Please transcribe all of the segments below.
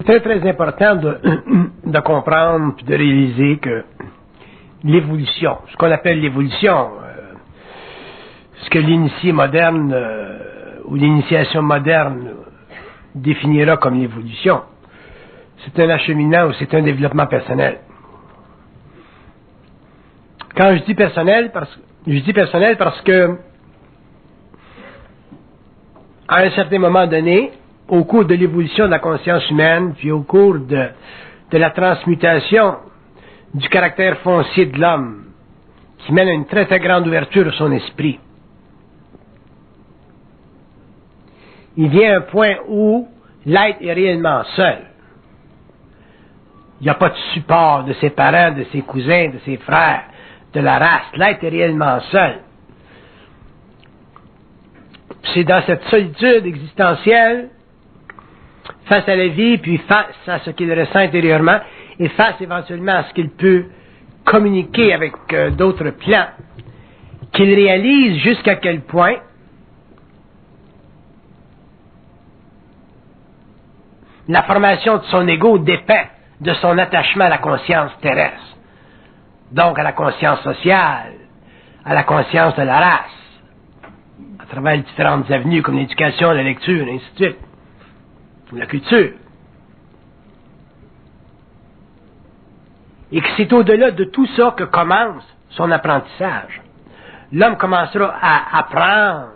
très très important de comprendre et de réaliser que l'évolution, ce qu'on appelle l'évolution, ce que l'initié moderne ou l'initiation moderne définira comme l'évolution, c'est un acheminement ou c'est un développement personnel. Quand je dis personnel, parce que à un certain moment donné, au cours de l'évolution de la conscience humaine, puis au cours de la transmutation du caractère foncier de l'homme, qui mène à une très très grande ouverture de son esprit, il vient un point où l'être est réellement seul. Il n'y a pas de support de ses parents, de ses cousins, de ses frères, de la race. L'être est réellement seul. C'est dans cette solitude existentielle, face à la vie, puis face à ce qu'il ressent intérieurement, et face éventuellement à ce qu'il peut communiquer avec d'autres plans, qu'il réalise jusqu'à quel point la formation de son ego dépend de son attachement à la conscience terrestre, donc à la conscience sociale, à la conscience de la race, à travers les différentes avenues comme l'éducation, la lecture, et ainsi de suite, ou la culture. Et que c'est au-delà de tout ça que commence son apprentissage. L'homme commencera à apprendre,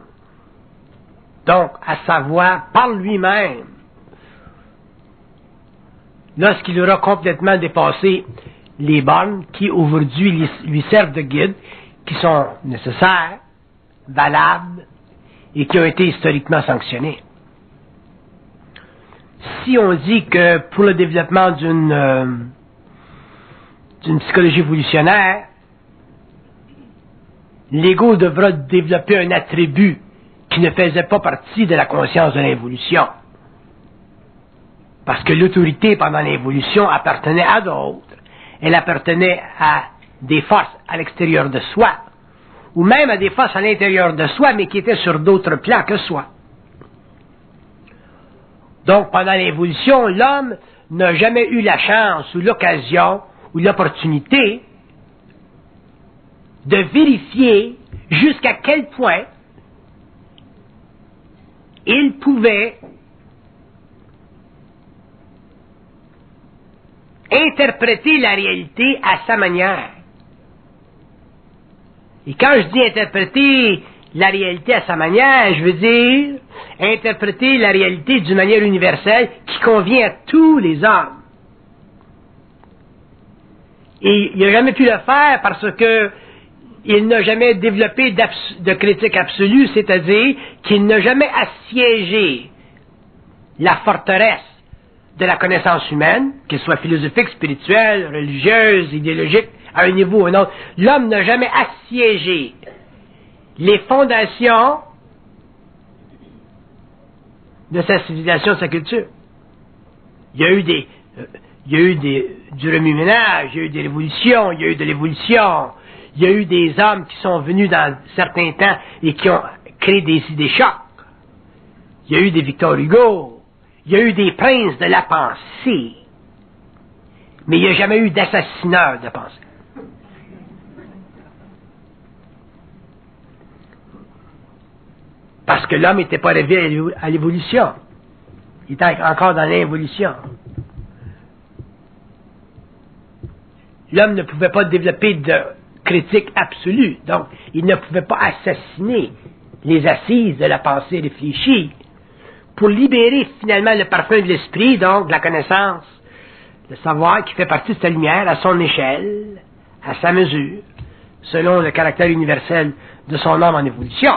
donc à savoir par lui-même, lorsqu'il aura complètement dépassé les bornes qui aujourd'hui lui servent de guide, qui sont nécessaires, valables et qui ont été historiquement sanctionnées. Si on dit que pour le développement d'une psychologie évolutionnaire, l'ego devra développer un attribut qui ne faisait pas partie de la conscience de l'évolution. Parce que l'autorité pendant l'évolution appartenait à d'autres. Elle appartenait à des forces à l'extérieur de soi, ou même à des forces à l'intérieur de soi, mais qui étaient sur d'autres plans que soi. Donc, pendant l'évolution, l'homme n'a jamais eu la chance, ou l'occasion, ou l'opportunité de vérifier jusqu'à quel point il pouvait interpréter la réalité à sa manière. Et quand je dis interpréter la réalité à sa manière, je veux dire interpréter la réalité d'une manière universelle qui convient à tous les hommes. Et il n'a jamais pu le faire parce que il n'a jamais développé de critique absolue, c'est-à-dire qu'il n'a jamais assiégé la forteresse de la connaissance humaine, qu'elle soit philosophique, spirituelle, religieuse, idéologique, à un niveau ou un autre. L'homme n'a jamais assiégé les fondations de sa civilisation, de sa culture. Il y a eu du remue-ménage, il y a eu des révolutions, il y a eu de l'évolution, il y a eu des hommes qui sont venus dans certains temps et qui ont créé des idées chocs. Il y a eu des Victor Hugo, il y a eu des princes de la pensée, mais il n'y a jamais eu d'assassineur de pensée. Parce que l'homme n'était pas arrivé à l'évolution. Il était encore dans l'involution. L'homme ne pouvait pas développer de critique absolue, donc il ne pouvait pas assassiner les assises de la pensée réfléchie pour libérer finalement le parfum de l'esprit, donc de la connaissance, le savoir qui fait partie de sa lumière à son échelle, à sa mesure, selon le caractère universel de son âme en évolution.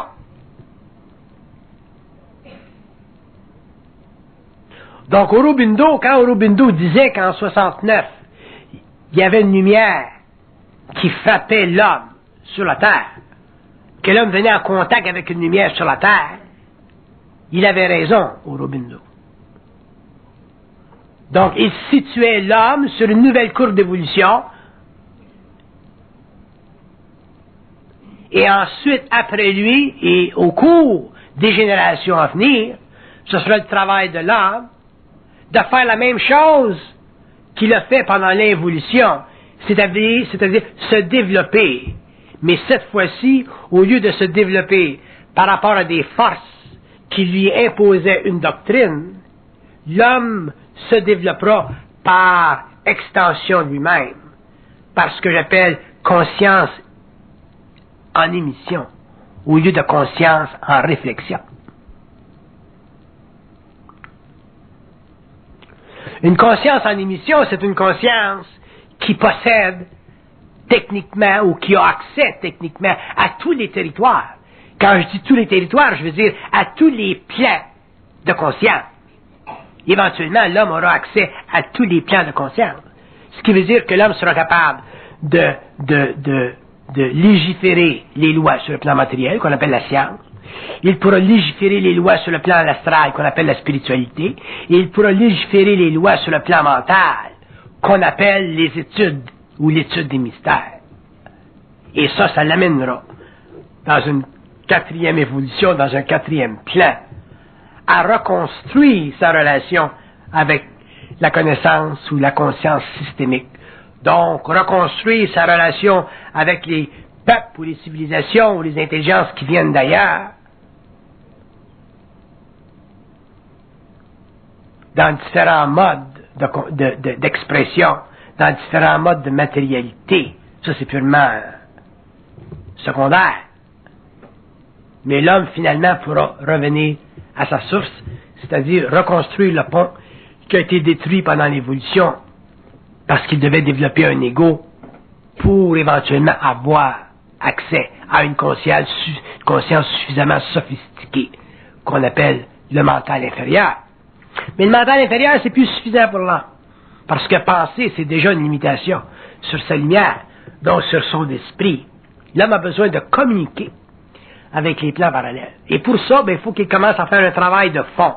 Donc Aurobindo, quand Aurobindo disait qu'en 69, il y avait une lumière qui frappait l'homme sur la terre, que l'homme venait en contact avec une lumière sur la terre, il avait raison, Aurobindo. Donc, il situait l'homme sur une nouvelle courbe d'évolution, et ensuite, après lui, et au cours des générations à venir, ce sera le travail de l'homme de faire la même chose qu'il a fait pendant l'involution, c'est-à-dire se développer. Mais cette fois-ci, au lieu de se développer par rapport à des forces qui lui imposaient une doctrine, l'homme se développera par extension lui-même, par ce que j'appelle conscience en émission, au lieu de conscience en réflexion. Une conscience en émission, c'est une conscience qui possède techniquement ou qui a accès techniquement à tous les territoires. Quand je dis tous les territoires, je veux dire à tous les plans de conscience. Éventuellement, l'homme aura accès à tous les plans de conscience. Ce qui veut dire que l'homme sera capable de légiférer les lois sur le plan matériel, qu'on appelle la science. Il pourra légiférer les lois sur le plan astral, qu'on appelle la spiritualité. Et il pourra légiférer les lois sur le plan mental, qu'on appelle les études ou l'étude des mystères. Et ça l'amènera dans une quatrième évolution, dans un quatrième plan, à reconstruire sa relation avec la connaissance ou la conscience systémique. Donc, reconstruire sa relation avec les peuples ou les civilisations ou les intelligences qui viennent d'ailleurs, dans différents modes d'expression, dans différents modes de matérialité. Ça, c'est purement secondaire. Mais l'homme, finalement, pourra revenir à sa source, c'est-à-dire reconstruire le pont qui a été détruit pendant l'évolution, parce qu'il devait développer un ego pour éventuellement avoir accès à une conscience suffisamment sophistiquée, qu'on appelle le mental inférieur. Mais le mental inférieur, c'est plus suffisant pour l'homme. Parce que penser, c'est déjà une limitation sur sa lumière, donc sur son esprit. L'homme a besoin de communiquer avec les plans parallèles. Et pour ça, il faut qu'il commence à faire un travail de fond.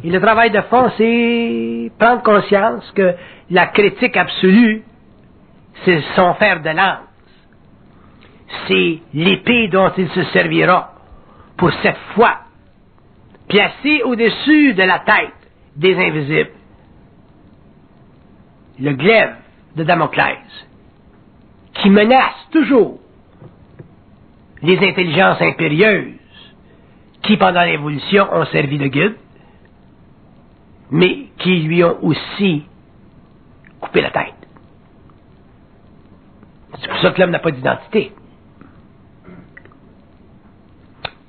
Et le travail de fond, c'est prendre conscience que la critique absolue, c'est son fer de lance. C'est l'épée dont il se servira pour cette fois placer au-dessus de la tête des invisibles le glaive de Damoclès qui menace toujours les intelligences impérieuses qui, pendant l'évolution, ont servi de guide, mais qui lui ont aussi coupé la tête. C'est pour ça que l'homme n'a pas d'identité.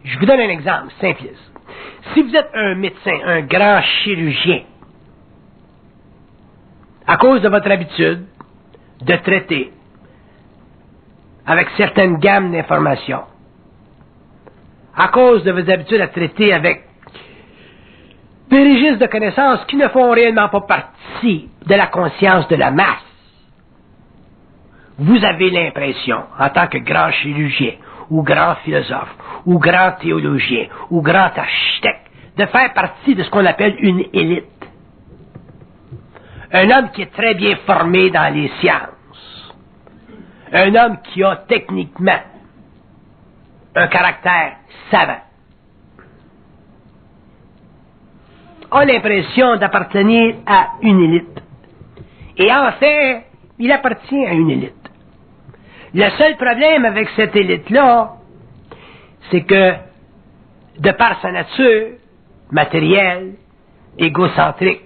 Je vous donne un exemple simpliste. Si vous êtes un médecin, un grand chirurgien, à cause de votre habitude de traiter avec certaines gammes d'informations, à cause de vos habitudes à traiter avec des registres de connaissances qui ne font réellement pas partie de la conscience de la masse, vous avez l'impression, en tant que grand chirurgien, ou grand philosophe, ou grand théologien, ou grand architecte, de faire partie de ce qu'on appelle une élite. Un homme qui est très bien formé dans les sciences. Un homme qui a techniquement un caractère savant. A l'impression d'appartenir à une élite. Et en fait, il appartient à une élite. Le seul problème avec cette élite-là, c'est que, de par sa nature matérielle, égocentrique,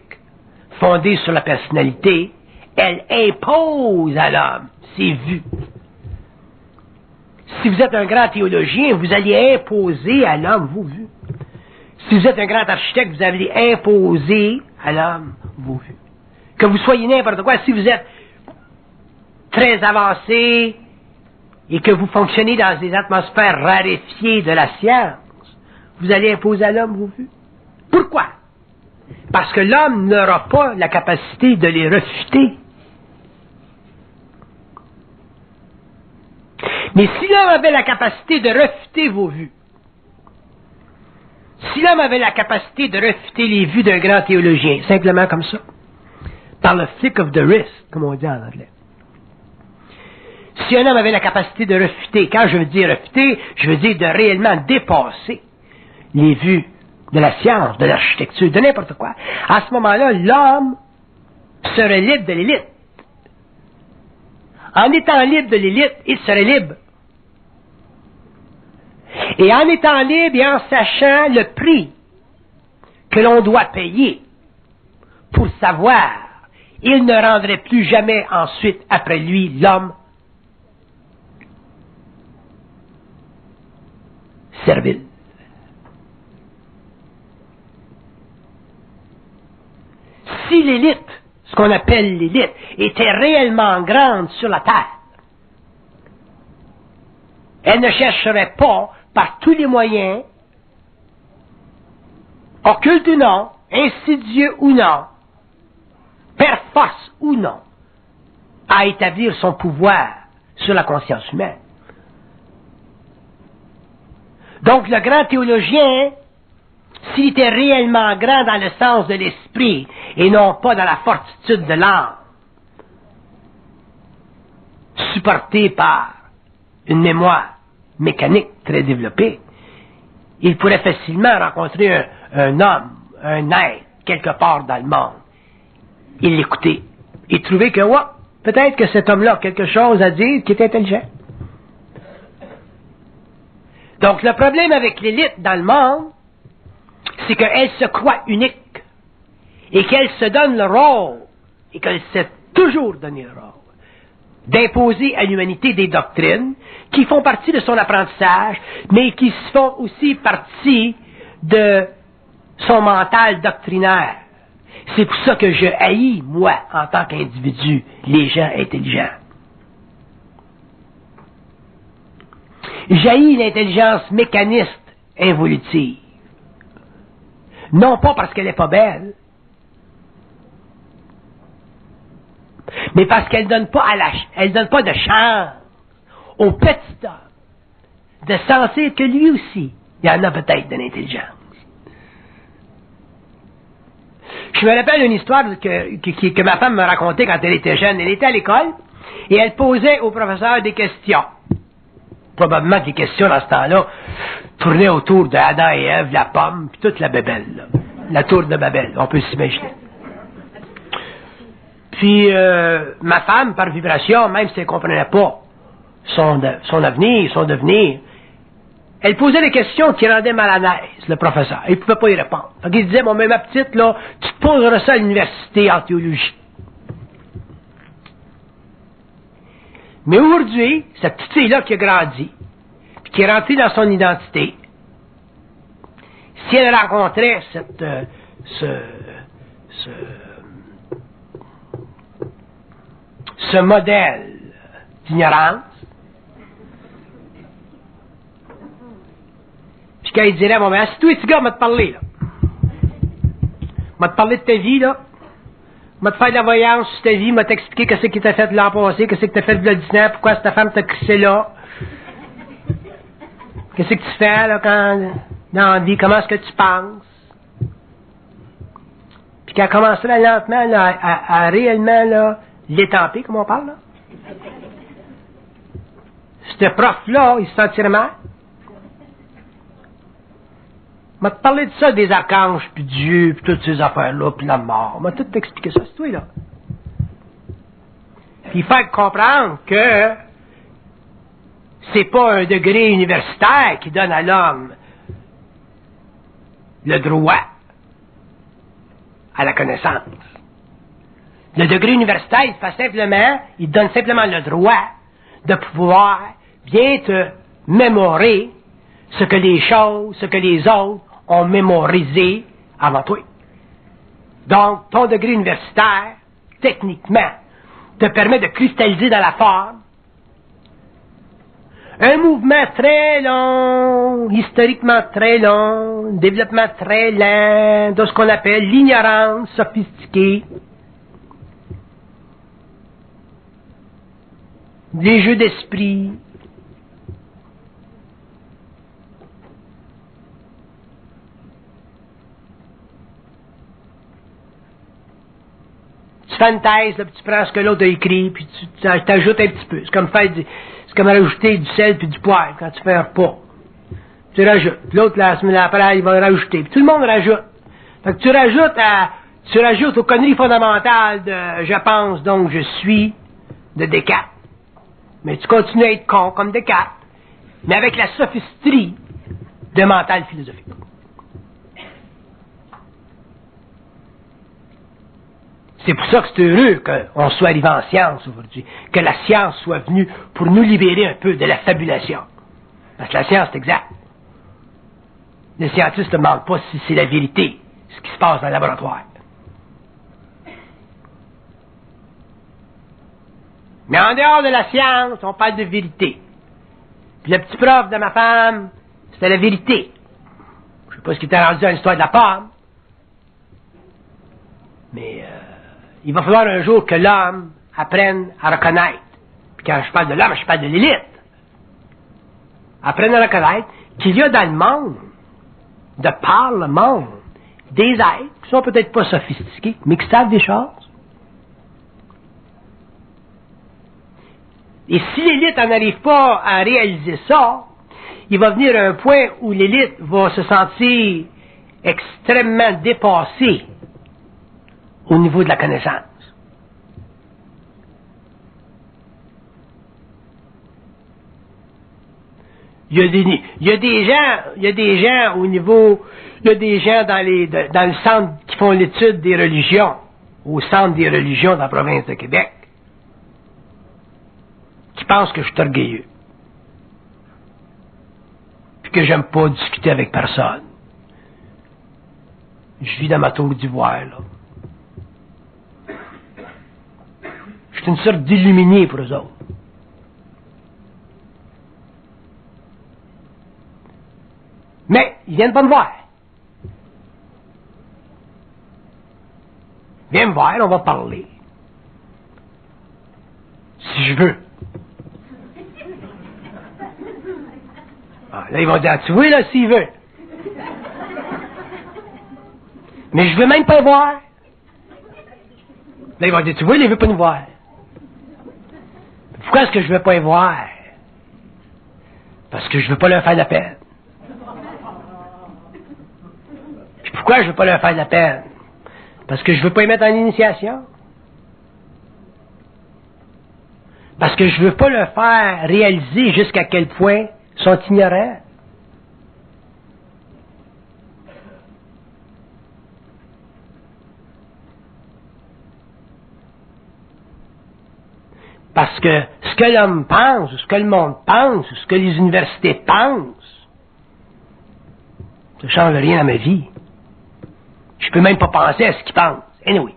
fondée sur la personnalité, elle impose à l'homme ses vues. Si vous êtes un grand théologien, vous allez imposer à l'homme vos vues. Si vous êtes un grand architecte, vous allez imposer à l'homme vos vues. Que vous soyez n'importe quoi, si vous êtes très avancé et que vous fonctionnez dans des atmosphères raréfiées de la science, vous allez imposer à l'homme vos vues. Pourquoi? Parce que l'homme n'aura pas la capacité de les refuter. Mais si l'homme avait la capacité de refuter vos vues, si l'homme avait la capacité de refuter les vues d'un grand théologien, simplement comme ça, par le flick of the wrist, comme on dit en anglais, si un homme avait la capacité de refuter, quand je veux dire refuter, je veux dire de réellement dépasser les vues de la science, de l'architecture, de n'importe quoi. À ce moment-là, l'homme serait libre de l'élite. En étant libre de l'élite, il serait libre. Et en étant libre et en sachant le prix que l'on doit payer pour savoir, il ne rendrait plus jamais ensuite après lui l'homme servile. Si l'élite, ce qu'on appelle l'élite, était réellement grande sur la terre, elle ne chercherait pas, par tous les moyens, occultes ou non, insidieux ou non, per force ou non, à établir son pouvoir sur la conscience humaine. Donc le grand théologien, s'il était réellement grand dans le sens de l'esprit et non pas dans la fortitude de l'âme, supporté par une mémoire mécanique très développée, il pourrait facilement rencontrer un homme, un être, quelque part dans le monde, et l'écouter, et trouver que, ouais, peut-être que cet homme-là a quelque chose à dire qui est intelligent. Donc le problème avec l'élite dans le monde, c'est qu'elle se croit unique, et qu'elle se donne le rôle, et qu'elle s'est toujours donné le rôle, d'imposer à l'humanité des doctrines qui font partie de son apprentissage, mais qui font aussi partie de son mental doctrinaire. C'est pour ça que je haïs, moi, en tant qu'individu, les gens intelligents. J'haïs l'intelligence mécaniste involutive. Non pas parce qu'elle n'est pas belle, mais parce qu'elle donne pas elle donne pas de chance au petit homme de sentir que lui aussi, il y en a peut-être de l'intelligence. Je me rappelle une histoire que ma femme me racontait quand elle était jeune. Elle était à l'école et elle posait au professeur des questions. Probablement que les questions dans ce temps-là tournaient autour de Adam et Ève, la pomme, puis toute la bébelle, là. La tour de Babel, on peut s'imaginer. Puis ma femme, par vibration, même si elle ne comprenait pas son avenir, son devenir, elle posait des questions qui rendaient mal à l'aise le professeur. Il ne pouvait pas y répondre. Donc il disait, bon, mais ma petite, là, tu te poseras ça à l'université en théologie. Mais aujourd'hui, cette petite fille-là qui a grandi, puis qui est rentrée dans son identité, si elle rencontrait ce modèle d'ignorance, puis qu'elle dirait, bon, ben, assis-toi, petit gars, m'a te parler, là. M'a te parler de ta vie, là. M'a te faire de la voyance sur ta vie, m'a t'expliquer qu'est-ce qui t'a fait de l'an passé, qu'est-ce que t'as fait de l'an 19, pourquoi ta femme t'a crissé là. Qu'est-ce que tu fais, là, quand, dans la vie, comment est-ce que tu penses? Puis qu'elle commencerait lentement, là, à réellement, là, l'étamper, comme on parle, là. Ce prof-là, il se sentirait mal. M'a te parlé de ça, des archanges, puis Dieu, puis toutes ces affaires-là, puis la mort. M'a tout expliqué ça, c'est toi, là. Puis faire comprendre que c'est pas un degré universitaire qui donne à l'homme le droit à la connaissance. Le degré universitaire, il fait simplement, il donne simplement le droit de pouvoir bien te mémorer ce que les choses, ce que les autres ont mémorisé avant toi. Donc, ton degré universitaire, techniquement, te permet de cristalliser dans la forme un mouvement très long, historiquement très long, développement très lent, de ce qu'on appelle l'ignorance sophistiquée, les jeux d'esprit, tu fais une thèse, là, puis tu prends ce que l'autre a écrit, puis tu t'ajoutes un petit peu. C'est comme rajouter du sel puis du poivre quand tu fais un repas. tu rajoutes. L'autre, la semaine après, il va rajouter. Puis tout le monde rajoute. Fait que tu rajoutes aux conneries fondamentales de je pense, donc je suis de Descartes. Mais tu continues à être con comme Descartes, mais avec la sophisterie de mental philosophique. C'est pour ça que c'est heureux qu'on soit arrivé en science aujourd'hui, que la science soit venue pour nous libérer un peu de la fabulation. Parce que la science, c'est exact. Les scientistes ne demandent pas si c'est la vérité, ce qui se passe dans le laboratoire. Mais en dehors de la science, on parle de vérité. Puis le petit prof de ma femme, c'était la vérité. Je ne sais pas ce qui était rendu dans l'histoire de la pomme, mais il va falloir un jour que l'homme apprenne à reconnaître. Puis quand je parle de l'homme, je parle de l'élite. Apprenne à reconnaître qu'il y a dans le monde, de par le monde, des êtres qui sont peut-être pas sophistiqués, mais qui savent des choses. Et si l'élite n'en arrive pas à réaliser ça, il va venir un point où l'élite va se sentir extrêmement dépassée au niveau de la connaissance. Il y a des gens au niveau, il y a des gens dans le centre qui font l'étude des religions, au centre des religions de la province de Québec, qui pensent que je suis orgueilleux. Puis que j'aime pas discuter avec personne. Je vis dans ma tour d'ivoire, là. Je suis une sorte d'illuminé pour eux autres. Mais, ils viennent pas me voir. Viens me voir, on va parler. Si je veux. Ah, là, ils vont dire, tu vois, là, s'il veut. Mais je veux même pas le voir. Là, ils vont dire, tu vois, il veut pas nous voir. Pourquoi est-ce que je veux pas les voir? Parce que je veux pas leur faire de la peine. Puis pourquoi je veux pas leur faire de la peine? Parce que je veux pas les mettre en initiation. Parce que je veux pas leur faire réaliser jusqu'à quel point ils sont ignorants. Parce que ce que l'homme pense, ou ce que le monde pense, ou ce que les universités pensent, ça ne change rien à ma vie. Je peux même pas penser à ce qu'ils pensent. Anyway.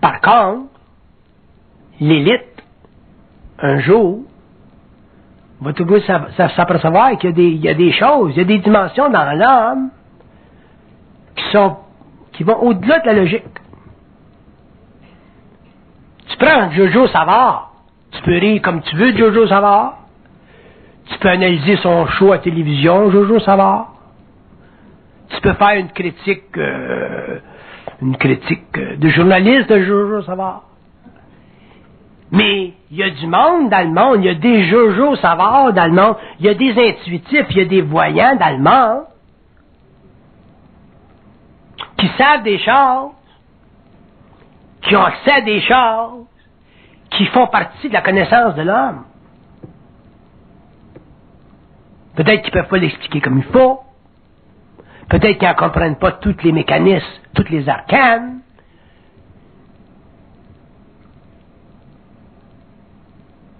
Par contre, l'élite, un jour, va tout s'apercevoir qu'il y a des choses, il y a des dimensions dans l'homme qui vont au-delà de la logique. Tu prends Jojo Savard, tu peux rire comme tu veux de Jojo Savard, tu peux analyser son show à télévision, Jojo Savard, tu peux faire une critique de journaliste de Jojo Savard. Mais il y a du monde dans le monde, il y a des Jojo Savard dans le monde, il y a des intuitifs, il y a des voyants dans le monde qui savent des choses, qui ont accès à des choses, qui font partie de la connaissance de l'homme. Peut-être qu'ils ne peuvent pas l'expliquer comme il faut. Peut-être qu'ils ne comprennent pas tous les mécanismes, toutes les arcanes.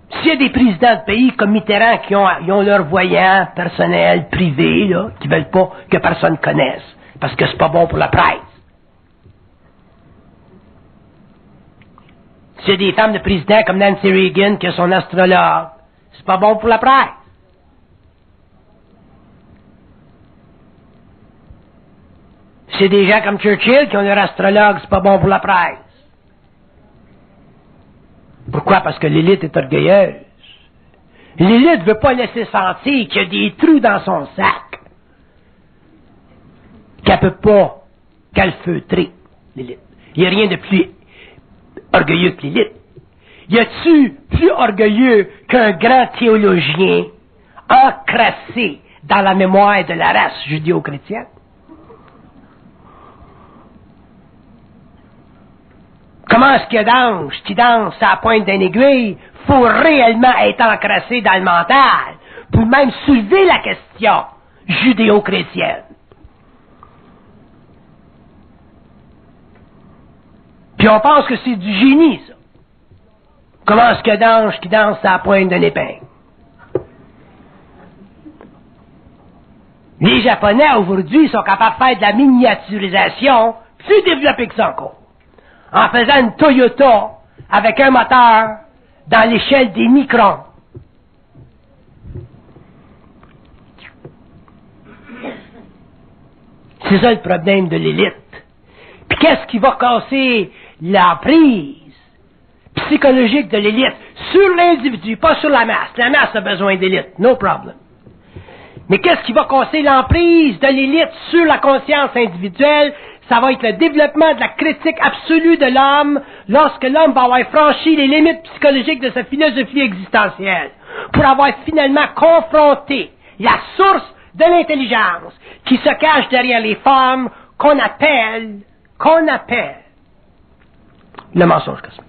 S'il y a des présidents de pays comme Mitterrand qui ont leurs voyants personnels, privés, là, qui ne veulent pas que personne connaisse, parce que c'est pas bon pour la presse. S'il y a des femmes de présidents comme Nancy Reagan qui a son astrologue, c'est pas bon pour la presse. S'il y a des gens comme Churchill qui ont leur astrologue, c'est pas bon pour la presse. Pourquoi? Parce que l'élite est orgueilleuse. L'élite ne veut pas laisser sentir qu'il y a des trous dans son sac qu'elle ne peut pas calfeutrer, l'élite. Il n'y a rien de plus orgueilleux que l'élite. Y a-tu plus orgueilleux qu'un grand théologien encrassé dans la mémoire de la race judéo-chrétienne. Comment est-ce que d'ange qui danse à la pointe d'une aiguille faut réellement être encrassé dans le mental pour même soulever la question judéo-chrétienne? Puis on pense que c'est du génie, ça. Comment est-ce que d'ange qui danse à la pointe d'une épingle? Les Japonais, aujourd'hui, sont capables de faire de la miniaturisation plus développée que ça encore. En faisant une Toyota avec un moteur dans l'échelle des microns. C'est ça le problème de l'élite. Puis qu'est-ce qui va casser l'emprise psychologique de l'élite sur l'individu, pas sur la masse. La masse a besoin d'élite, no problem. Mais qu'est-ce qui va casser l'emprise de l'élite sur la conscience individuelle? Ça va être le développement de la critique absolue de l'homme lorsque l'homme va avoir franchi les limites psychologiques de sa philosophie existentielle pour avoir finalement confronté la source de l'intelligence qui se cache derrière les formes qu'on appelle le mensonge cosmique.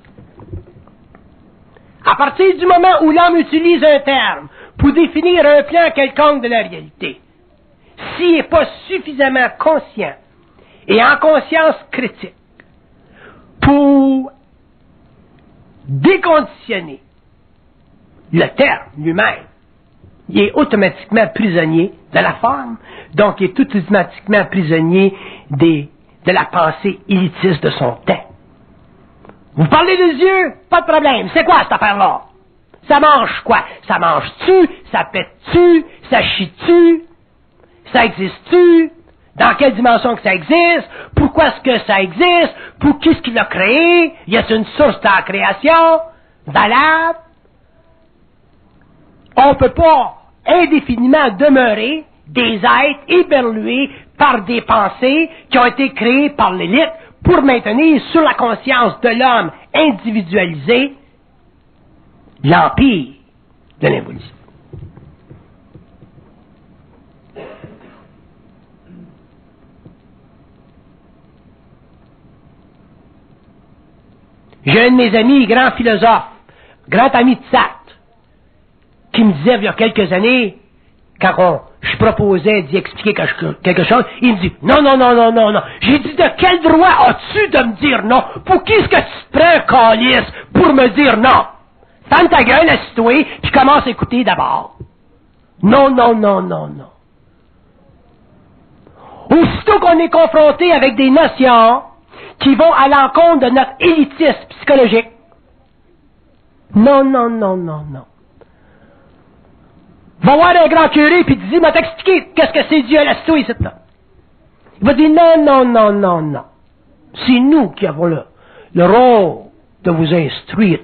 À partir du moment où l'homme utilise un terme pour définir un plan quelconque de la réalité, s'il n'est pas suffisamment conscient et en conscience critique pour déconditionner le terme lui-même, il est automatiquement prisonnier de la forme, donc il est automatiquement prisonnier de la pensée élitiste de son temps. Vous parlez des yeux? Pas de problème. C'est quoi cette affaire-là? Ça mange quoi? Ça mange-tu? Ça pète-tu? Ça chie-tu? Ça existe-tu? Dans quelle dimension que ça existe? Pourquoi est-ce que ça existe? Pour qui est-ce qui l'a créé? Y a-t-il une source de la création? Valable? On ne peut pas indéfiniment demeurer des êtres éberlués par des pensées qui ont été créées par l'élite pour maintenir sur la conscience de l'homme individualisé l'empire de l'involution. J'ai un de mes amis, grand philosophe, grand ami de Sartre, qui me disait il y a quelques années, quand je proposais d'y expliquer quelque chose, il me dit « Non. » J'ai dit « De quel droit as-tu de me dire non? Pour qui est-ce que tu te prends, calice, pour me dire non? Ferme ta gueule, assis-toi, puis commence à écouter d'abord. Non. Aussitôt qu'on est confronté avec des notions qui vont à l'encontre de notre élitisme psychologique, non. Va voir un grand curé puis dis, m'a t'expliquer qu'est-ce que c'est Dieu à la toi ici, là. Il va dire non. C'est nous qui avons le rôle de vous instruire.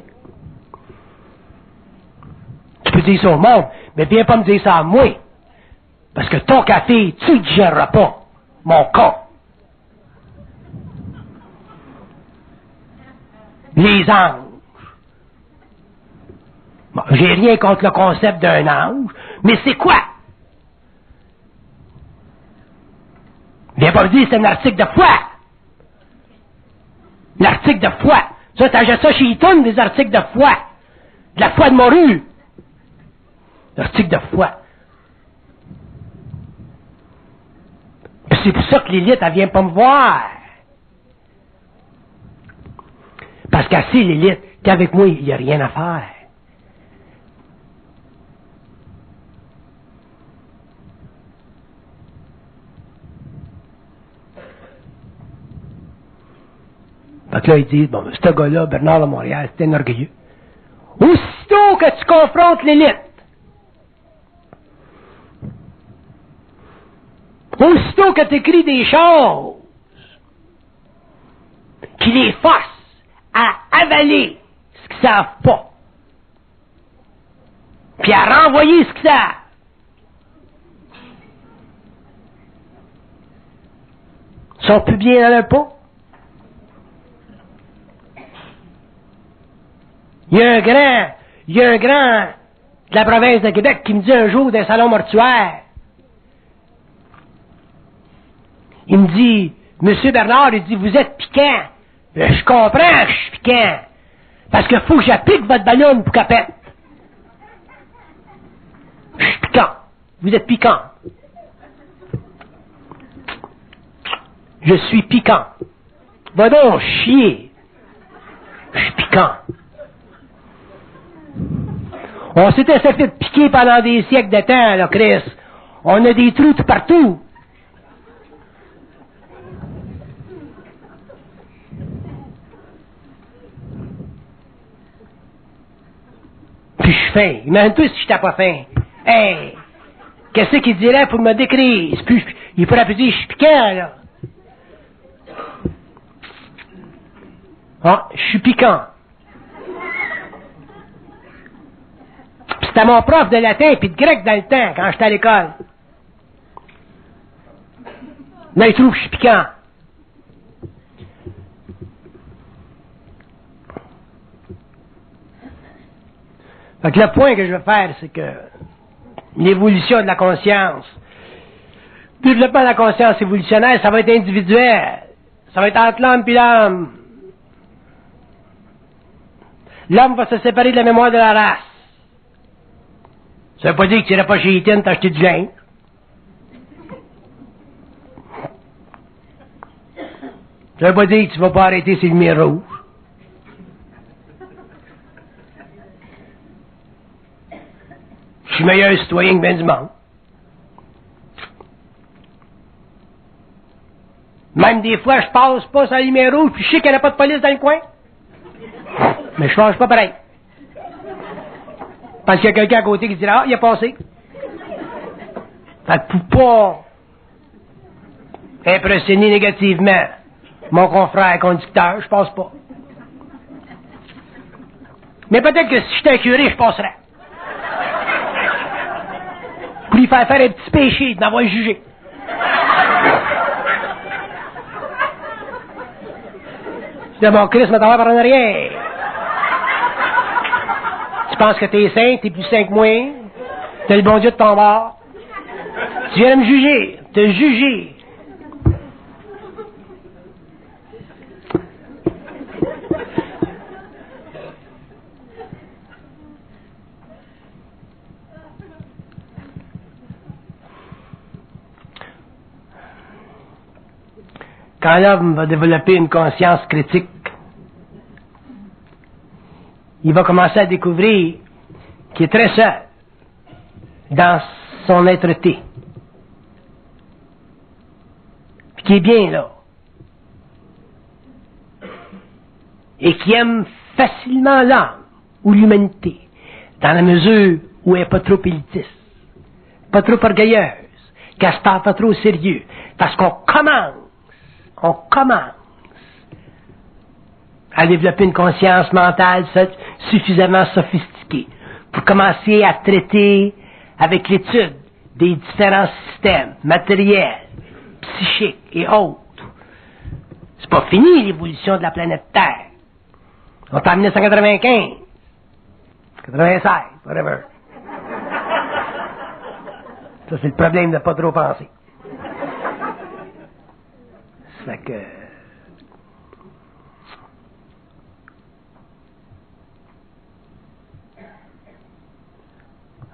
Tu peux dire ça au monde, mais viens pas me dire ça à moi. Parce que ton café, tu ne digéreras pas, mon con. Les anges. Bon, j'ai rien contre le concept d'un ange, mais c'est quoi? Viens pas me dire que c'est un article de foi. L'article de foi. Ça, t'achètes ça chez Eaton, des articles de foi. De la foi de morue. L'article de foi. Puis c'est pour ça que l'élite, elle vient pas me voir. Parce qu'assez l'élite, qu'avec moi, il n'y a rien à faire. Fait que là, ils disent, bon, ce gars-là, Bernard de Montréal, c'est un orgueilleux. Aussitôt que tu confrontes l'élite, aussitôt que tu écris des choses qui les forcent à avaler ce qu'ils savent pas, puis à renvoyer ce qu'ils savent, ils sont plus bien dans leur peau. Il y a un grand de la province de Québec qui me dit un jour d'un salon mortuaire, il me dit, Monsieur Bernard, il dit, vous êtes piquant. Je comprends que je suis piquant. Parce qu'il faut que j'applique votre ballonne pour qu'elle pète. Je suis piquant. Vous êtes piquant. Je suis piquant. Va donc chier. Je suis piquant. On s'était fait piquer pendant des siècles de temps, là, Chris. On a des trous tout partout. Puis je suis faim. Imagine-toi si j'étais pas faim. Hey! Qu'est-ce qu'il dirait pour me décrire? Il pourrait plus dire, je suis piquant, là. Ah, je suis piquant. C'était mon prof de latin puis de grec dans le temps, quand j'étais à l'école. Là, il trouve que je suis piquant. Fait que le point que je veux faire, c'est que l'évolution de la conscience, le développement de la conscience évolutionnaire, ça va être individuel. Ça va être entre l'homme et l'homme. L'homme va se séparer de la mémoire de la race. Ça veut pas dire que tu n'irais pas chez Eaton t'acheter du linge. Ça veut pas dire que tu vas pas arrêter ces lumières rouges. Je suis meilleur citoyen que ben du monde. Même des fois, je passe pas sur la lumière rouge, puis je sais qu'il n'y a pas de police dans le coin. Mais je change pas pareil. Parce qu'il y a quelqu'un à côté qui dit, ah, il a passé. Fait que pour pas impressionner négativement mon confrère conducteur, je passe pas. Mais peut-être que si j'étais un curé, je passerais. Pour lui faire un petit péché de m'avoir jugé. C'est mon Christ me t'en par en arrière. Tu penses que t'es saint, t'es plus saint que moi, t'as le bon Dieu de ton bord. Tu viens de me juger, te juger. Quand l'homme va développer une conscience critique, il va commencer à découvrir qu'il est très seul dans son être-té. Puis qu'il est bien là. Et qu'il aime facilement l'âme ou l'humanité, dans la mesure où elle n'est pas trop élitiste, pas trop orgueilleuse, qu'elle se parle pas trop au sérieux. Parce qu'on commence à développer une conscience mentale suffisamment sophistiquée pour commencer à traiter avec l'étude des différents systèmes matériels, psychiques et autres. C'est pas fini l'évolution de la planète Terre. On est en 1995, 96, whatever. Ça, c'est le problème de pas trop penser. Ça fait que...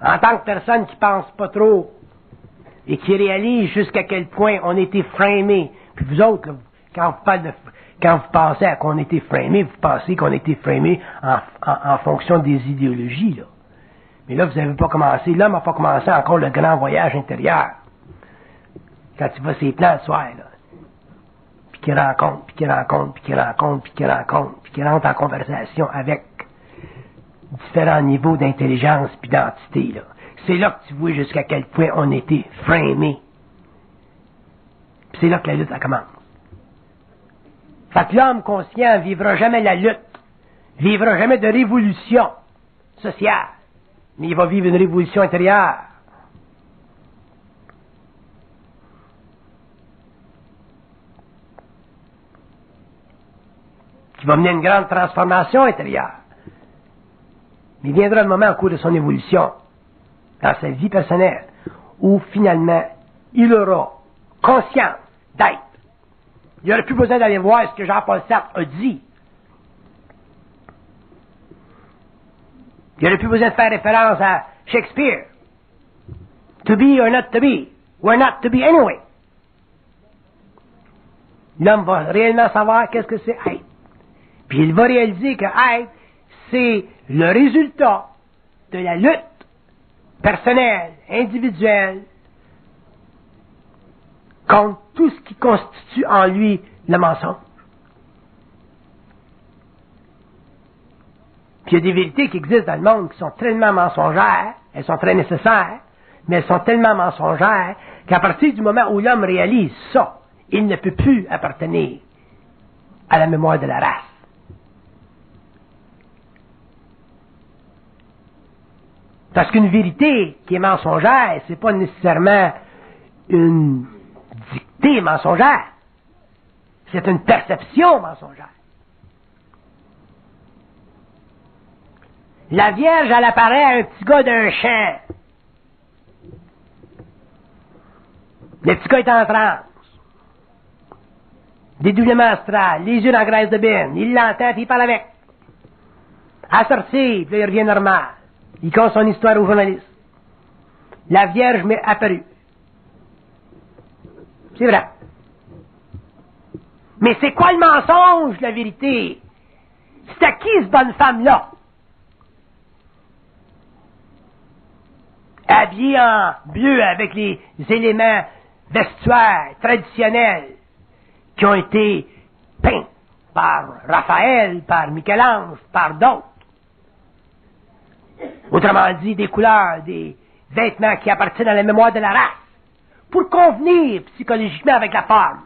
En tant que personne qui pense pas trop et qui réalise jusqu'à quel point on était framé, puis vous autres, là, quand vous pensez à qu'on était framé, vous pensez qu'on était framé en fonction des idéologies, là. Mais là, vous n'avez pas commencé, l'homme n'a pas commencé encore le grand voyage intérieur. Quand tu vas sur les plans le soir, là. Puis qu'il rencontre, puis qu'il rencontre, puis qu'il rencontre, puis qu'il rencontre, puis qu'il rentre en conversation avec différents niveaux d'intelligence puis d'entité, là. C'est là que tu vois jusqu'à quel point on était framé. Puis c'est là que la lutte, elle commence. Fait que l'homme conscient vivra jamais la lutte, vivra jamais de révolution sociale, mais il va vivre une révolution intérieure. Qui va mener une grande transformation intérieure. Mais il viendra le moment au cours de son évolution dans sa vie personnelle, où finalement, il aura conscience d'être. Il n'aurait plus besoin d'aller voir ce que Jean-Paul Sartre a dit. Il n'aurait plus besoin de faire référence à Shakespeare. To be or not to be. We're not to be anyway. L'homme va réellement savoir qu'est-ce que c'est être. Puis il va réaliser que être, c'est le résultat de la lutte personnelle, individuelle, contre tout ce qui constitue en lui le mensonge. Puis il y a des vérités qui existent dans le monde qui sont tellement mensongères, elles sont très nécessaires, mais elles sont tellement mensongères qu'à partir du moment où l'homme réalise ça, il ne peut plus appartenir à la mémoire de la race. Parce qu'une vérité qui est mensongère, c'est pas nécessairement une dictée mensongère. C'est une perception mensongère. La Vierge, elle apparaît à un petit gars d'un champ. Le petit gars est en transe. Dédoublement astral, les yeux dans la graisse de bine. Il l'entend, puis il parle avec. À sortir, puis là, il revient normal. Il compte son histoire aux journalistes. La Vierge m'est apparue. C'est vrai. Mais c'est quoi le mensonge, la vérité? C'est à qui cette bonne femme-là? Habillée en bleu avec les éléments vestuaires traditionnels qui ont été peints par Raphaël, par Michel-Ange, par d'autres. Autrement dit, des couleurs, des vêtements qui appartiennent à la mémoire de la race, pour convenir psychologiquement avec la forme,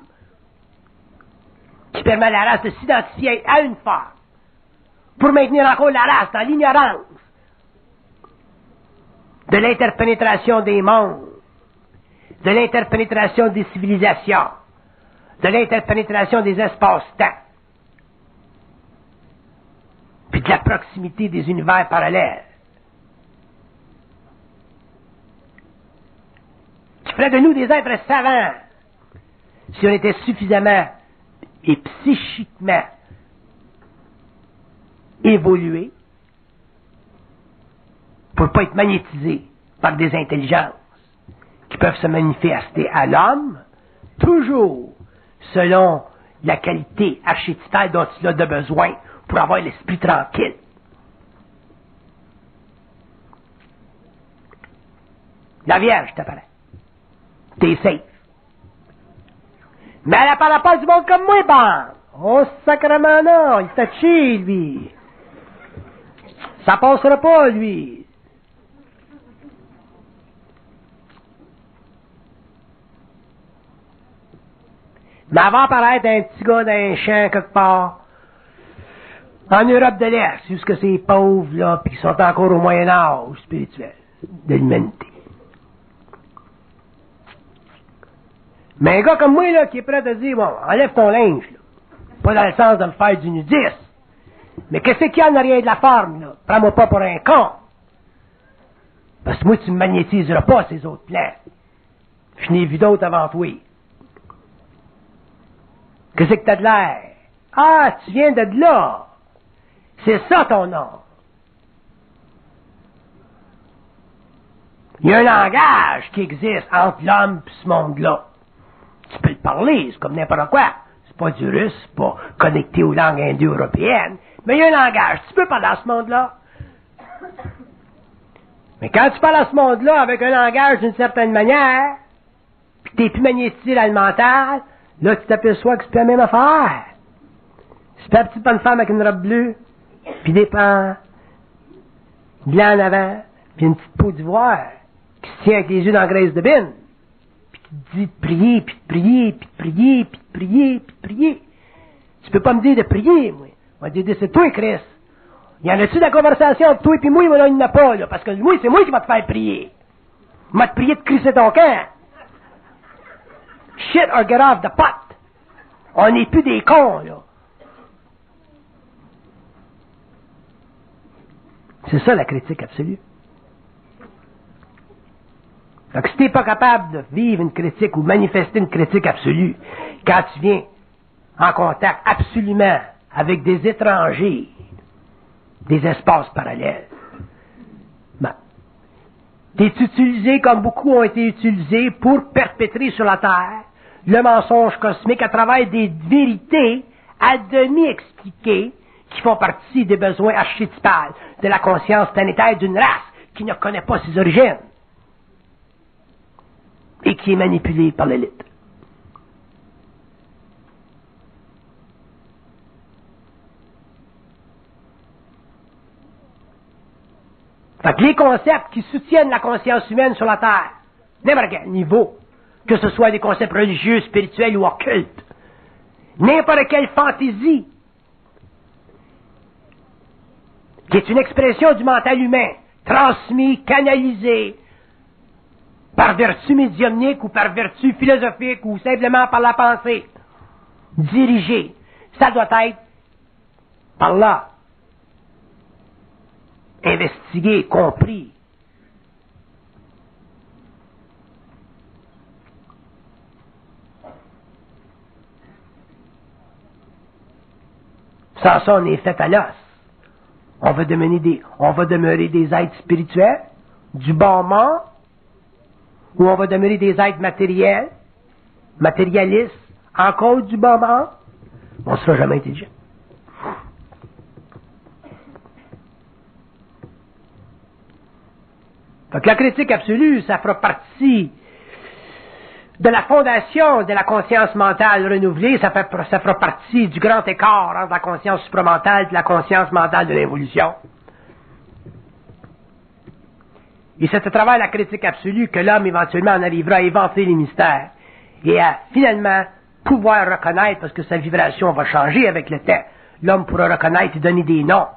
qui permet à la race de s'identifier à une forme, pour maintenir encore la race dans l'ignorance de l'interpénétration des mondes, de l'interpénétration des civilisations, de l'interpénétration des espaces-temps, puis de la proximité des univers parallèles, qui ferait de nous des êtres savants si on était suffisamment et psychiquement évolués pour ne pas être magnétisés par des intelligences qui peuvent se manifester à l'homme, toujours selon la qualité archétypale dont il a de besoin pour avoir l'esprit tranquille. La Vierge t'apparaît. T'es safe. Mais elle apparaît pas du monde comme moi, bon. Oh, sacrement non, il t'a chié, lui. Ça passera pas, lui. Mais elle va apparaître un petit gars d'un champ quelque part, en Europe de l'Est, jusqu'à ces pauvres, là, puis qui sont encore au Moyen-Âge spirituel de l'humanité. Mais un gars comme moi, là, qui est prêt à dire, bon, enlève ton linge, là. Pas dans le sens de me faire du nudisme. Mais qu'est-ce qu'il y a en arrière de la forme, là? Prends-moi pas pour un con. Parce que moi, tu me magnétiseras pas ces autres plans. Je n'ai vu d'autres avant toi. Qu'est-ce que t'as de l'air? Ah, tu viens de là. C'est ça ton nom. Il y a un langage qui existe entre l'homme et ce monde-là. Tu peux le parler, c'est comme n'importe quoi. C'est pas du russe, c'est pas connecté aux langues indo-européennes. Mais il y a un langage. Tu peux parler à ce monde-là. Mais quand tu parles à ce monde-là avec un langage d'une certaine manière, puis que t'es plus magnétisé dans le mental, là, tu t'aperçois que c'est pas la même affaire. C'est pas une petite bonne femme avec une robe bleue, puis des pans blancs en avant, puis une petite peau d'ivoire, qui se tient avec les yeux dans la graisse de bine, puis qui te dit de prier, puis de prier, puis de prier, puis de prier, puis de prier. Tu peux pas me dire de prier, moi. On va te dire, c'est toi, Chris. Y en a-tu de la conversation entre toi et moi? Là, il n'y en a pas, là, parce que moi, c'est moi qui va te faire prier. Je vais te prier de crisser ton camp. Shit or get off the pot. On n'est plus des cons, là. C'est ça la critique absolue. Donc, si tu n'es pas capable de vivre une critique ou manifester une critique absolue, quand tu viens en contact absolument avec des étrangers, des espaces parallèles, ben, tu es utilisé comme beaucoup ont été utilisés pour perpétrer sur la Terre le mensonge cosmique à travers des vérités à demi expliquées qui font partie des besoins archétypales de la conscience planétaire d'une race qui ne connaît pas ses origines et qui est manipulée par l'élite. Fait que les concepts qui soutiennent la conscience humaine sur la Terre, n'importe quel niveau, que ce soit des concepts religieux, spirituels ou occultes, n'importe quelle fantaisie, qui est une expression du mental humain, transmis, canalisé, par vertu médiumnique ou par vertu philosophique ou simplement par la pensée, dirigé, ça doit être par là, investigué, compris. Sans ça, on est fait à l'os. On va demeurer des êtres spirituels, du bon monde, ou on va demeurer des êtres matériels, matérialistes, encore du bon monde. On ne sera jamais intelligent. Donc la critique absolue, ça fera partie de la fondation de la conscience mentale renouvelée, ça fera partie du grand écart entre la conscience supramentale et la conscience mentale de l'évolution. Et c'est à travers la critique absolue que l'homme éventuellement en arrivera à éventer les mystères et à finalement pouvoir reconnaître, parce que sa vibration va changer avec le temps, l'homme pourra reconnaître et donner des noms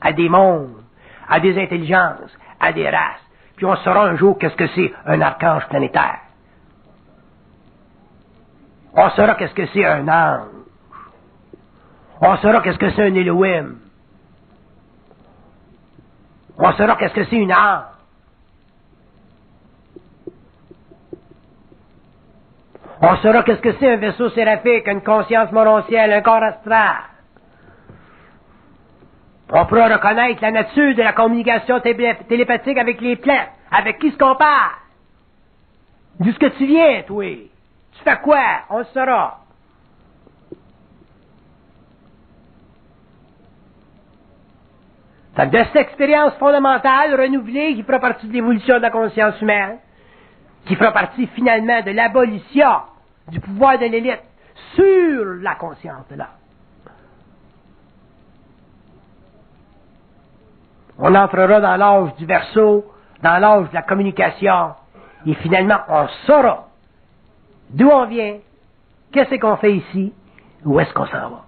à des mondes, à des intelligences, à des races. Puis on saura un jour qu'est-ce que c'est un archange planétaire. On saura qu'est-ce que c'est un ange. On saura qu'est-ce que c'est un Elohim. On saura qu'est-ce que c'est une âme. On saura qu'est-ce que c'est un vaisseau séraphique, une conscience morontielle, un corps astral. On pourra reconnaître la nature de la communication télépathique avec les plantes. Avec qui se compare? D'où ce que tu viens, toi? Tu fais quoi? On le saura. De cette expérience fondamentale, renouvelée, qui fera partie de l'évolution de la conscience humaine, qui fera partie finalement de l'abolition du pouvoir de l'élite sur la conscience de l'homme. On entrera dans l'âge du Verseau, dans l'âge de la communication, et finalement on saura d'où on vient, qu'est-ce qu'on fait ici, où est-ce qu'on s'en va.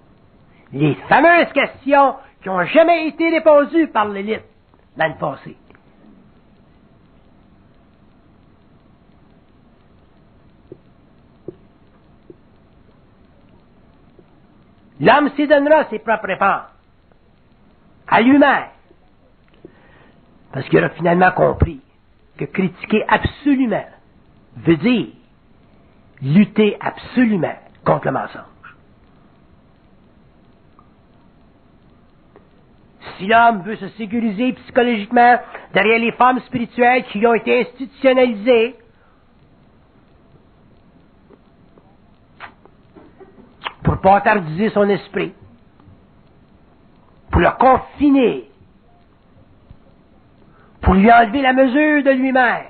Les fameuses questions qui n'ont jamais été répondues par l'élite dans le passé. L'homme s'y donnera ses propres réponses à lui-même, parce qu'il aura finalement compris que critiquer absolument veut dire lutter absolument contre le mensonge. Si l'homme veut se sécuriser psychologiquement derrière les formes spirituelles qui ont été institutionnalisées, pour ne pas attardiser son esprit, pour le confiner, pour lui enlever la mesure de lui-même,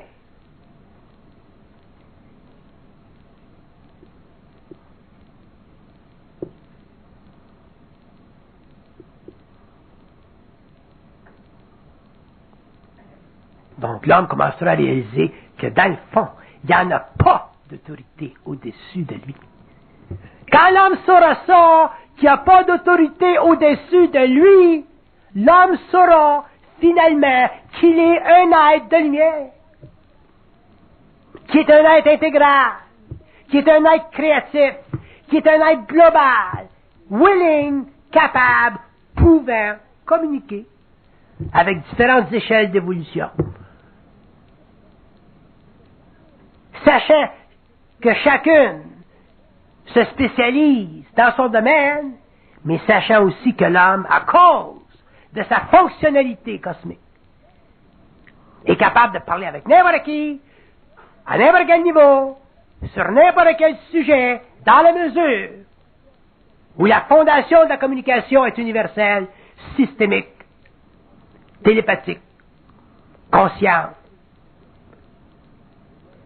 donc l'homme commencera à réaliser que dans le fond, il n'y en a pas d'autorité au-dessus de lui. Quand l'homme saura ça, qu'il n'y a pas d'autorité au-dessus de lui, l'homme saura finalement qu'il est un être de lumière, qui est un être intégral, qui est un être créatif, qui est un être global, willing, capable, pouvant communiquer avec différentes échelles d'évolution. sachant que chacune se spécialise dans son domaine, mais sachant aussi que l'homme, à cause de sa fonctionnalité cosmique, est capable de parler avec n'importe qui, à n'importe quel niveau, sur n'importe quel sujet, dans la mesure où la fondation de la communication est universelle, systémique, télépathique, consciente,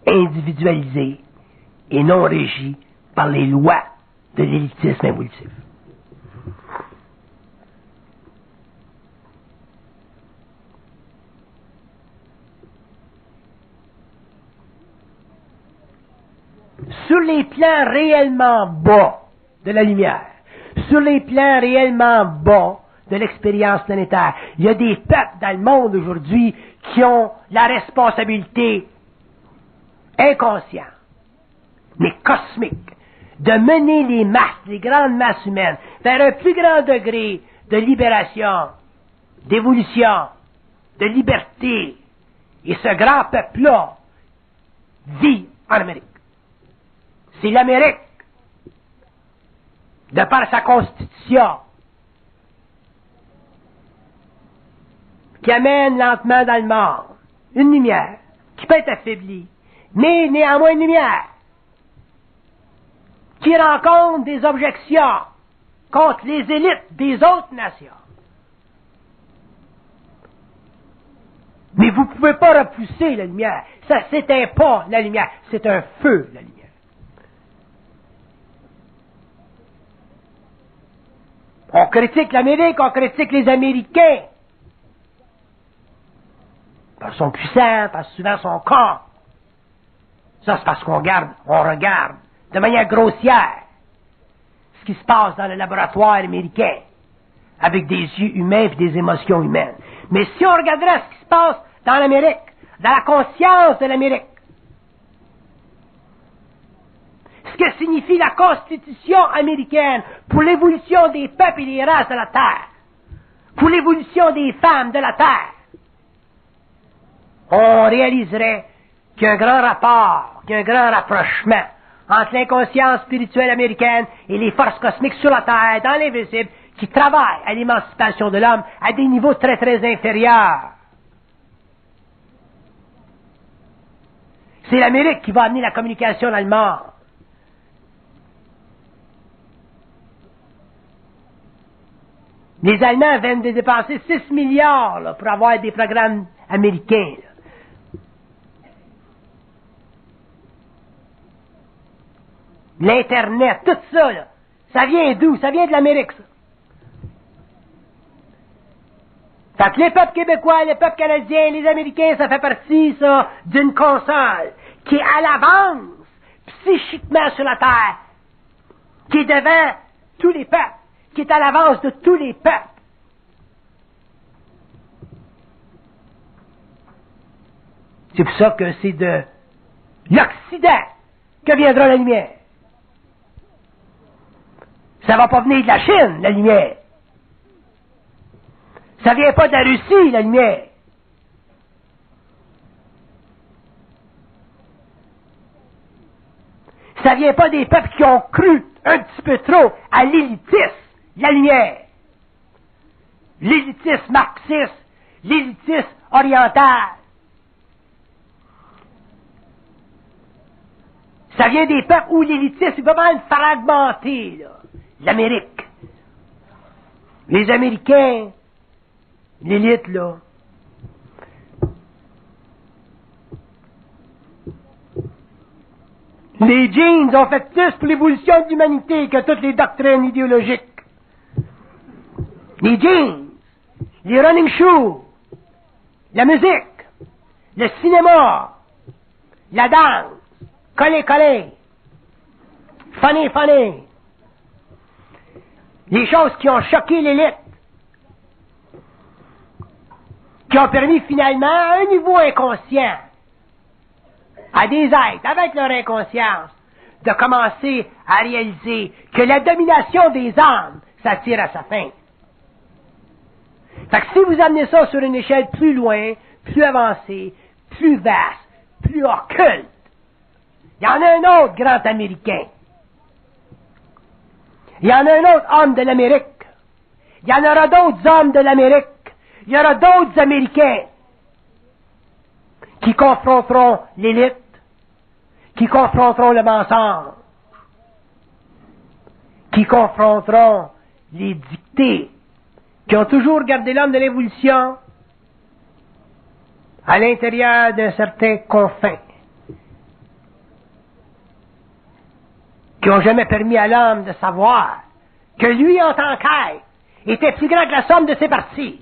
individualisée et non régie par les lois de l'élitisme évolutif. Sur les plans réellement bas de la lumière, sur les plans réellement bas de l'expérience planétaire, il y a des peuples dans le monde aujourd'hui qui ont la responsabilité inconsciente, mais cosmique, de mener les masses, les grandes masses humaines, vers un plus grand degré de libération, d'évolution, de liberté. Et ce grand peuple-là vit en Amérique. C'est l'Amérique, de par sa constitution, qui amène lentement dans le monde une lumière qui peut être affaiblie, mais néanmoins une lumière qui rencontre des objections contre les élites des autres nations. Mais vous ne pouvez pas repousser la lumière. Ça, s'éteint pas la lumière, c'est un feu, la lumière. On critique l'Amérique, on critique les Américains. Parce qu'ils sont puissants, parce que souvent ils sont cons. Ça, c'est parce qu'on regarde de manière grossière ce qui se passe dans le laboratoire américain, avec des yeux humains et des émotions humaines. Mais si on regarderait ce qui se passe dans l'Amérique, dans la conscience de l'Amérique, ce que signifie la Constitution américaine pour l'évolution des peuples et des races de la Terre, pour l'évolution des femmes de la Terre, on réaliserait qu'il y a un grand rapport, qu'il y a un grand rapprochement entre l'inconscience spirituelle américaine et les forces cosmiques sur la Terre, dans l'invisible, qui travaillent à l'émancipation de l'homme à des niveaux très très inférieurs. C'est l'Amérique qui va amener la communication dans le monde. Les Allemands viennent de dépenser 6 milliards là, pour avoir des programmes américains. Là. L'Internet, tout ça, là, ça vient d'où? Ça vient de l'Amérique, ça. Fait que les peuples québécois, les peuples canadiens, les Américains, ça fait partie, ça, d'une console qui est à l'avance, psychiquement sur la Terre, qui est devant tous les peuples, qui est à l'avance de tous les peuples. C'est pour ça que c'est de l'Occident que viendra la lumière. Ça va pas venir de la Chine, la lumière. Ça vient pas de la Russie, la lumière. Ça vient pas des peuples qui ont cru un petit peu trop à l'élitisme, la lumière. L'élitisme marxiste, l'élitisme oriental. Ça vient des peuples où l'élitisme est vraiment fragmenté, là. L'Amérique. Les Américains, l'élite, là. Les jeans ont fait plus pour l'évolution de l'humanité que toutes les doctrines idéologiques. Les jeans, les running shoes, la musique, le cinéma, la danse, coller, funny. Les choses qui ont choqué l'élite, qui ont permis finalement, à un niveau inconscient, à des êtres, avec leur inconscience, de commencer à réaliser que la domination des âmes, ça tire à sa fin. Fait que si vous amenez ça sur une échelle plus loin, plus avancée, plus vaste, plus occulte, Il y en a un autre grand Américain. Il y en a un autre homme de l'Amérique. Il y en aura d'autres hommes de l'Amérique. Il y aura d'autres Américains qui confronteront l'élite, qui confronteront le mensonge, qui confronteront les dictées, qui ont toujours gardé l'homme de l'évolution à l'intérieur d'un certain confin, qui n'ont jamais permis à l'homme de savoir que lui, en tant qu'être, était plus grand que la somme de ses parties.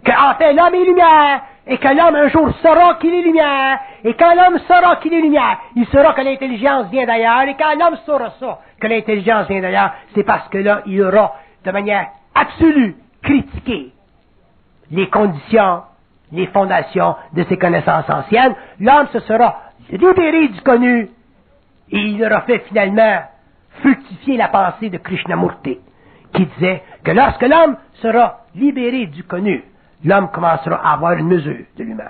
Qu'en fait, l'homme est lumière, et que l'homme un jour saura qu'il est lumière, et quand l'homme saura qu'il est lumière, il saura que l'intelligence vient d'ailleurs, et quand l'homme saura ça, que l'intelligence vient d'ailleurs, c'est parce que là, il aura, de manière absolue, critiqué les conditions, les fondations de ses connaissances anciennes. L'homme se sera libéré du connu, et il aura fait finalement fructifier la pensée de Krishnamurti, qui disait que lorsque l'homme sera libéré du connu, l'homme commencera à avoir une mesure de lui-même.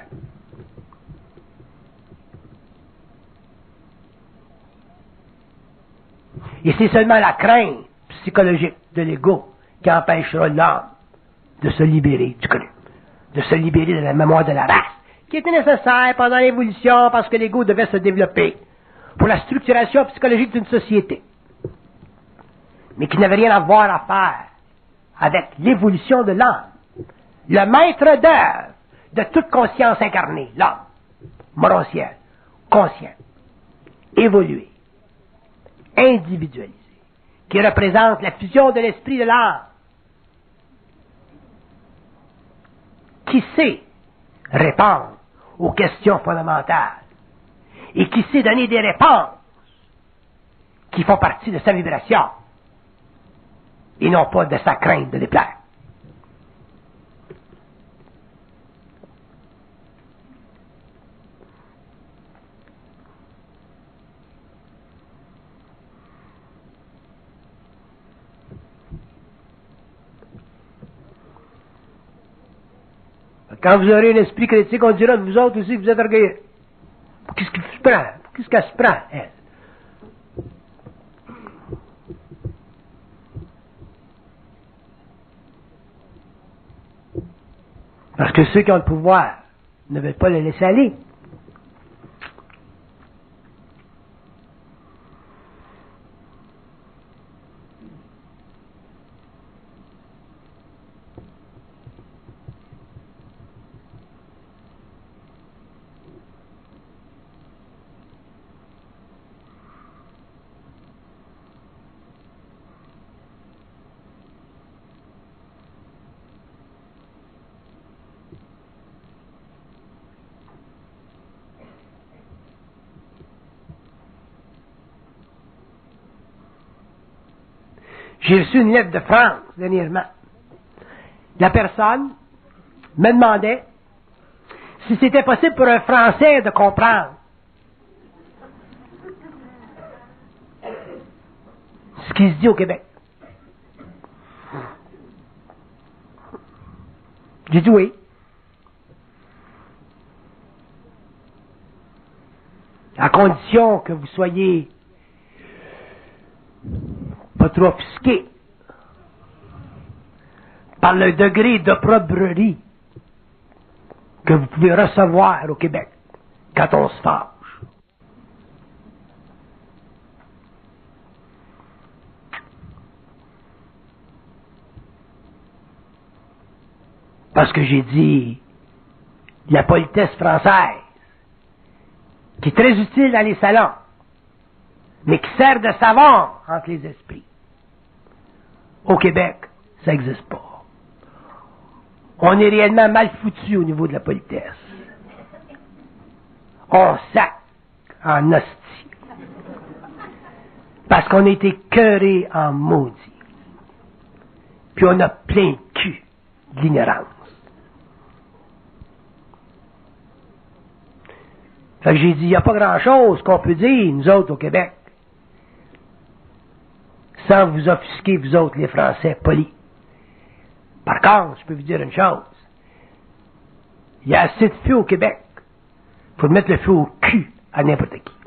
Et c'est seulement la crainte psychologique de l'ego qui empêchera l'homme de se libérer du connu, de se libérer de la mémoire de la race, qui était nécessaire pendant l'évolution parce que l'ego devait se développer pour la structuration psychologique d'une société, mais qui n'avait rien à voir à faire avec l'évolution de l'homme. Le maître d'œuvre de toute conscience incarnée, l'homme, morontiel, conscient, évolué, individualisé, qui représente la fusion de l'esprit de l'âme, qui sait répondre aux questions fondamentales et qui sait donner des réponses qui font partie de sa vibration et non pas de sa crainte de déplaire. Quand vous aurez un esprit critique, on dira de vous autres aussi que vous êtes orgueilleux. Qu'est-ce qu'elle se prend? Qu'est-ce qu'elle se prend, elle? Parce que ceux qui ont le pouvoir ne veulent pas le laisser aller. J'ai reçu une lettre de France dernièrement. La personne me demandait si c'était possible pour un Français de comprendre ce qui se dit au Québec. J'ai dit oui. À condition que vous soyez pas trop offusqué par le degré d'opprobrerie que vous pouvez recevoir au Québec quand on se fâche. Parce que j'ai dit la politesse française, qui est très utile dans les salons, mais qui sert de savon entre les esprits. Au Québec, ça n'existe pas. On est réellement mal foutu au niveau de la politesse. On sac en hostie. Parce qu'on a été cœuré en maudit. Puis on a plein de cul de l'ignorance. Fait que j'ai dit, il n'y a pas grand-chose qu'on peut dire, nous autres, au Québec, sans vous offusquer, vous autres, les Français polis. Par contre, je peux vous dire une chose. Il y a assez de feu au Québec. Il faut mettre le feu au cul à n'importe qui.